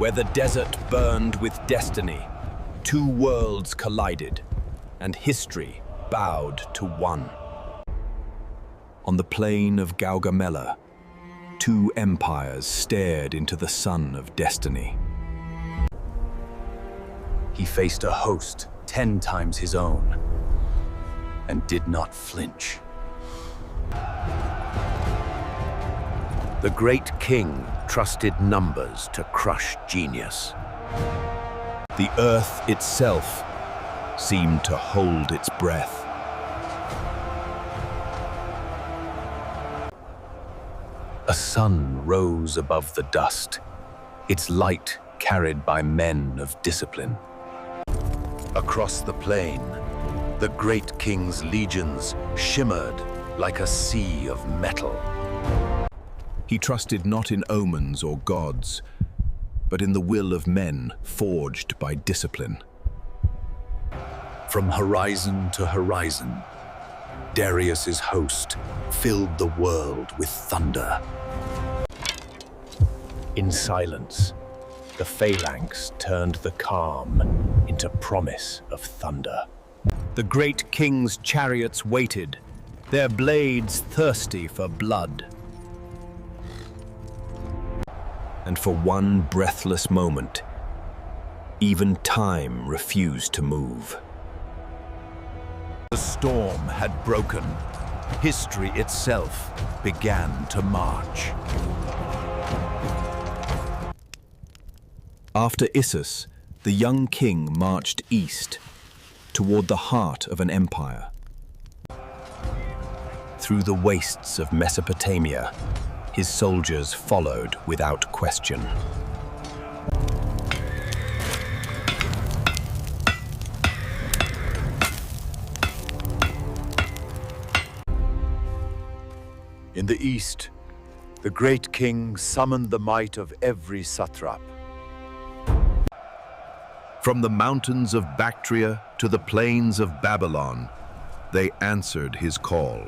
Where the desert burned with destiny, two worlds collided, and history bowed to one. On the plain of Gaugamela, two empires stared into the sun of destiny. He faced a host 10 times his own, and did not flinch. The great king trusted numbers to crush genius. The earth itself seemed to hold its breath. A sun rose above the dust, its light carried by men of discipline. Across the plain, the great king's legions shimmered like a sea of metal. He trusted not in omens or gods, but in the will of men forged by discipline. From horizon to horizon, Darius's host filled the world with thunder. In silence, the phalanx turned the calm into promise of thunder. The great king's chariots waited, their blades thirsty for blood. And for one breathless moment, even time refused to move. The storm had broken. History itself began to march. After Issus, the young king marched east, toward the heart of an empire. Through the wastes of Mesopotamia, his soldiers followed without question. In the east, the great king summoned the might of every satrap. From the mountains of Bactria to the plains of Babylon, they answered his call.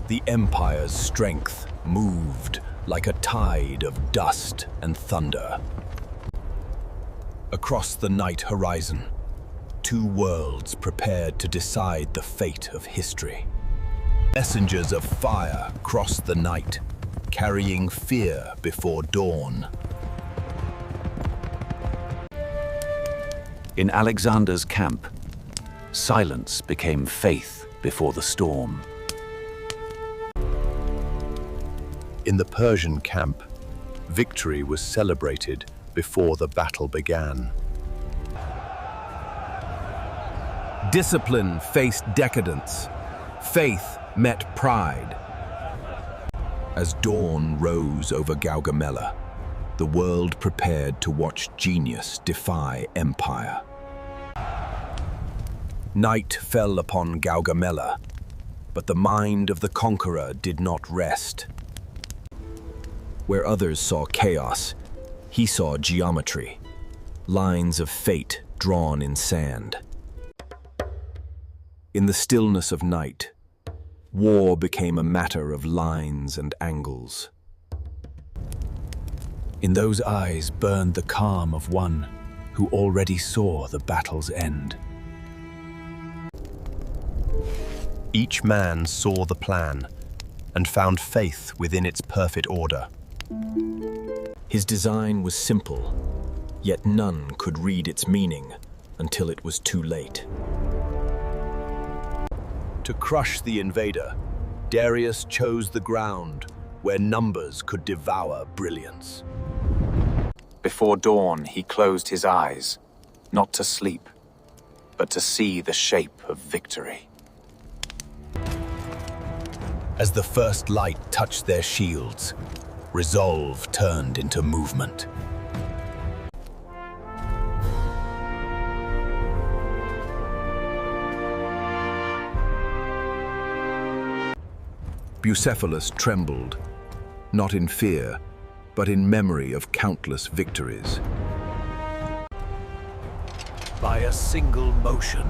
The empire's strength moved like a tide of dust and thunder. Across the night horizon, two worlds prepared to decide the fate of history. Messengers of fire crossed the night, carrying fear before dawn. In Alexander's camp, silence became faith before the storm. In the Persian camp, victory was celebrated before the battle began. Discipline faced decadence. Faith met pride. As dawn rose over Gaugamela, the world prepared to watch genius defy empire. Night fell upon Gaugamela, but the mind of the conqueror did not rest. Where others saw chaos, he saw geometry, lines of fate drawn in sand. In the stillness of night, war became a matter of lines and angles. In those eyes burned the calm of one who already saw the battle's end. Each man saw the plan and found faith within its perfect order. His design was simple, yet none could read its meaning until it was too late. To crush the invader, Darius chose the ground where numbers could devour brilliance. Before dawn, he closed his eyes, not to sleep, but to see the shape of victory. As the first light touched their shields, resolve turned into movement. Bucephalus trembled, not in fear, but in memory of countless victories. By a single motion,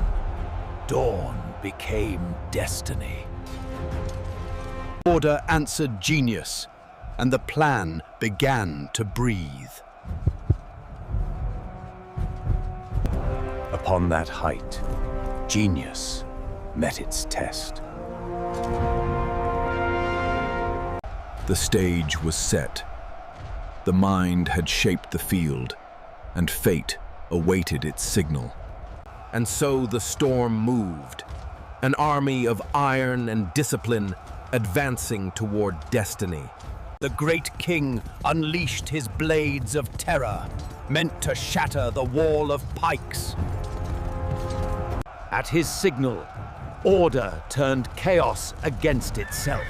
dawn became destiny. Order answered genius, and the plan began to breathe. Upon that height, genius met its test. The stage was set. The mind had shaped the field, and fate awaited its signal. And so the storm moved, an army of iron and discipline advancing toward destiny. The great king unleashed his blades of terror, meant to shatter the wall of pikes. At his signal, order turned chaos against itself.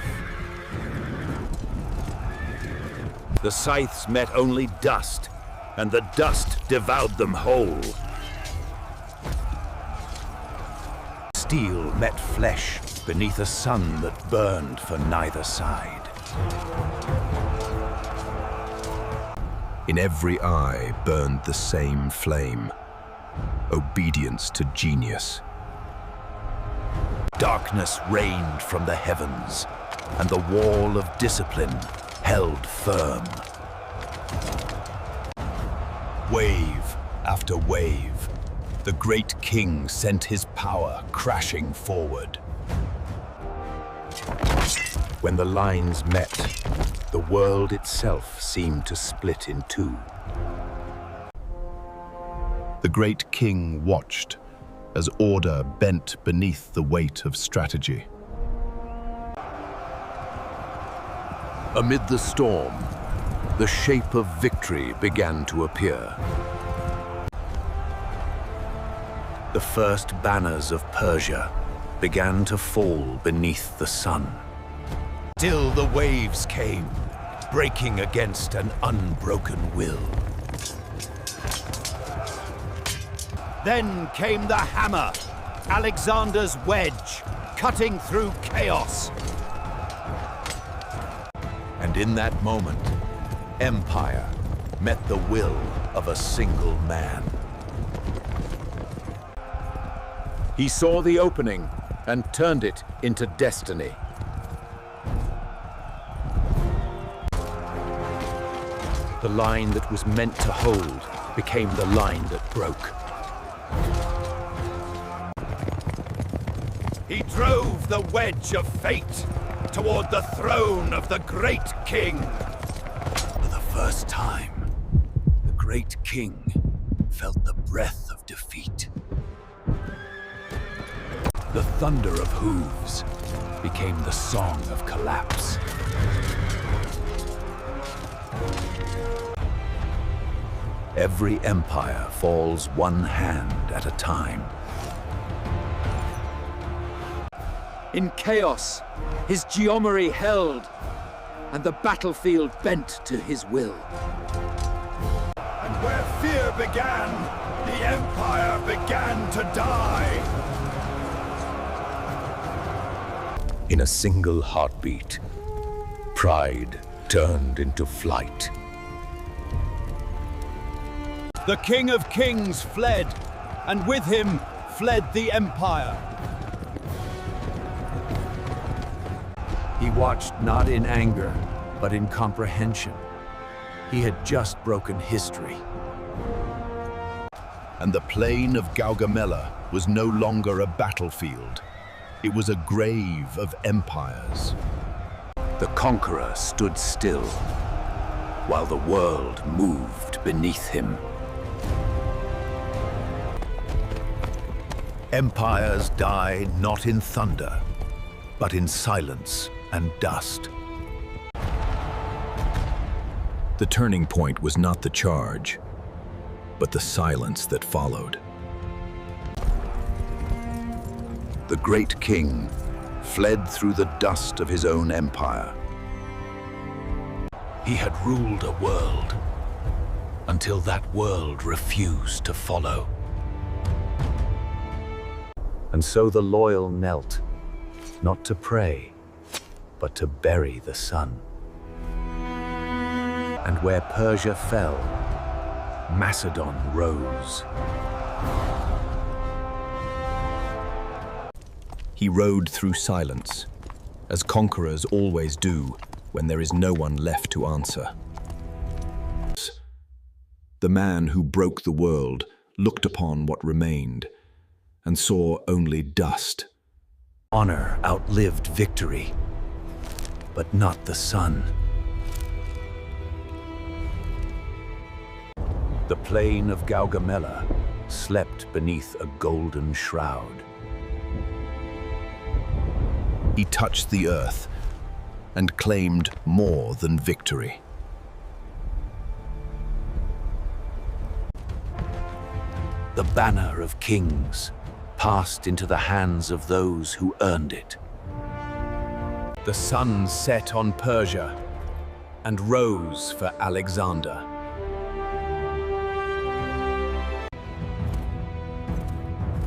The scythes met only dust, and the dust devoured them whole. Steel met flesh beneath a sun that burned for neither side. In every eye burned the same flame, obedience to genius. Darkness reigned from the heavens, and the wall of discipline held firm. Wave after wave, the great king sent his power crashing forward. When the lines met, the world itself seemed to split in two. The great king watched as order bent beneath the weight of strategy. Amid the storm, the shape of victory began to appear. The first banners of Persia began to fall beneath the sun. Still the waves came, breaking against an unbroken will. Then came the hammer, Alexander's wedge, cutting through chaos. And in that moment, empire met the will of a single man. He saw the opening and turned it into destiny. The line that was meant to hold became the line that broke. He drove the wedge of fate toward the throne of the great king. For the first time, the great king felt the breath of defeat. The thunder of hooves became the song of collapse. Every empire falls one hand at a time. In chaos, his geometry held, and the battlefield bent to his will. And where fear began, the empire began to die. In a single heartbeat, pride turned into flight. The King of Kings fled, and with him fled the empire. He watched not in anger, but in comprehension. He had just broken history. And the plain of Gaugamela was no longer a battlefield. It was a grave of empires. The conqueror stood still, while the world moved beneath him. Empires die not in thunder, but in silence and dust. The turning point was not the charge, but the silence that followed. The great king fled through the dust of his own empire. He had ruled a world until that world refused to follow. And so the loyal knelt, not to pray, but to bury the sun. And where Persia fell, Macedon rose. He rode through silence, as conquerors always do, when there is no one left to answer. The man who broke the world looked upon what remained and saw only dust. Honor outlived victory, but not the sun. The plain of Gaugamela slept beneath a golden shroud. He touched the earth and claimed more than victory. The banner of kings passed into the hands of those who earned it. The sun set on Persia and rose for Alexander.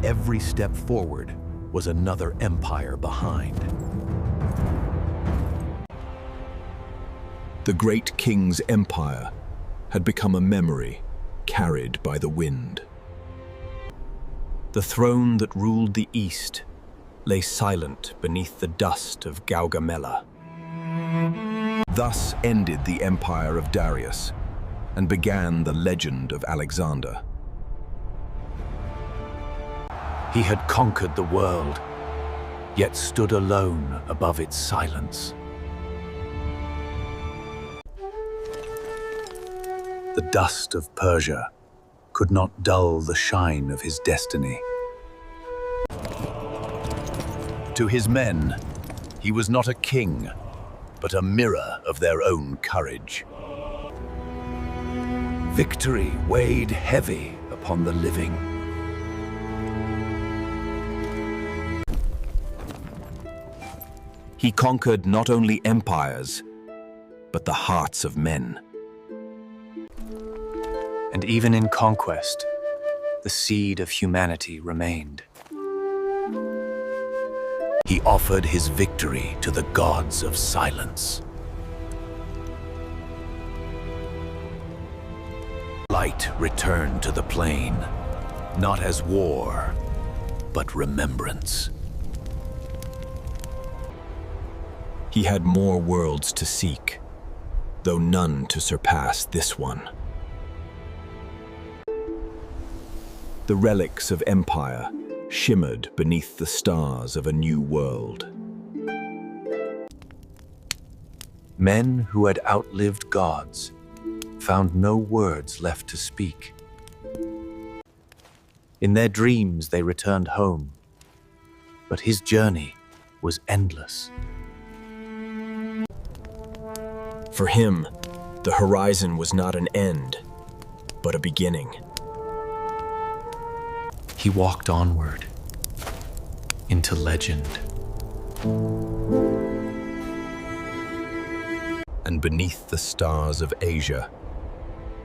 Every step forward was another empire behind. The great king's empire had become a memory carried by the wind. The throne that ruled the East lay silent beneath the dust of Gaugamela. Thus ended the empire of Darius and began the legend of Alexander. He had conquered the world, yet stood alone above its silence. The dust of Persia could not dull the shine of his destiny. To his men, he was not a king, but a mirror of their own courage. Victory weighed heavy upon the living. He conquered not only empires, but the hearts of men. And even in conquest, the seed of humanity remained. He offered his victory to the gods of silence. Light returned to the plain, not as war, but remembrance. He had more worlds to seek, though none to surpass this one. The relics of empire shimmered beneath the stars of a new world. Men who had outlived gods found no words left to speak. In their dreams, they returned home, but his journey was endless. For him, the horizon was not an end, but a beginning. He walked onward into legend. And beneath the stars of Asia,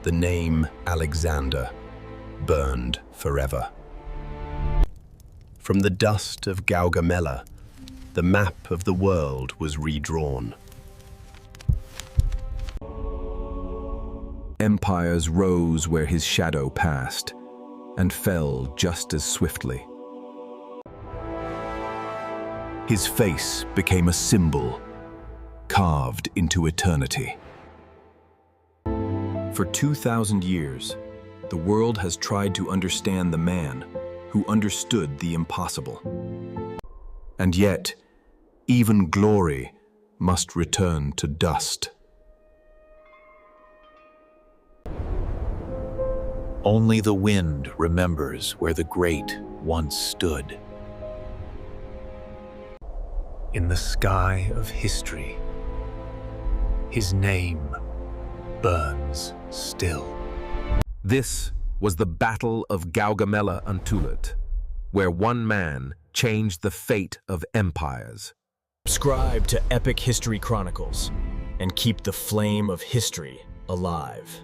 the name Alexander burned forever. From the dust of Gaugamela, the map of the world was redrawn. Empires rose where his shadow passed, and fell just as swiftly. His face became a symbol, carved into eternity. For 2,000 years, the world has tried to understand the man who understood the impossible. And yet, even glory must return to dust. Only the wind remembers where the great once stood. In the sky of history, his name burns still. This was the Battle of Gaugamela where one man changed the fate of empires. Subscribe to Epic History Chronicles and keep the flame of history alive.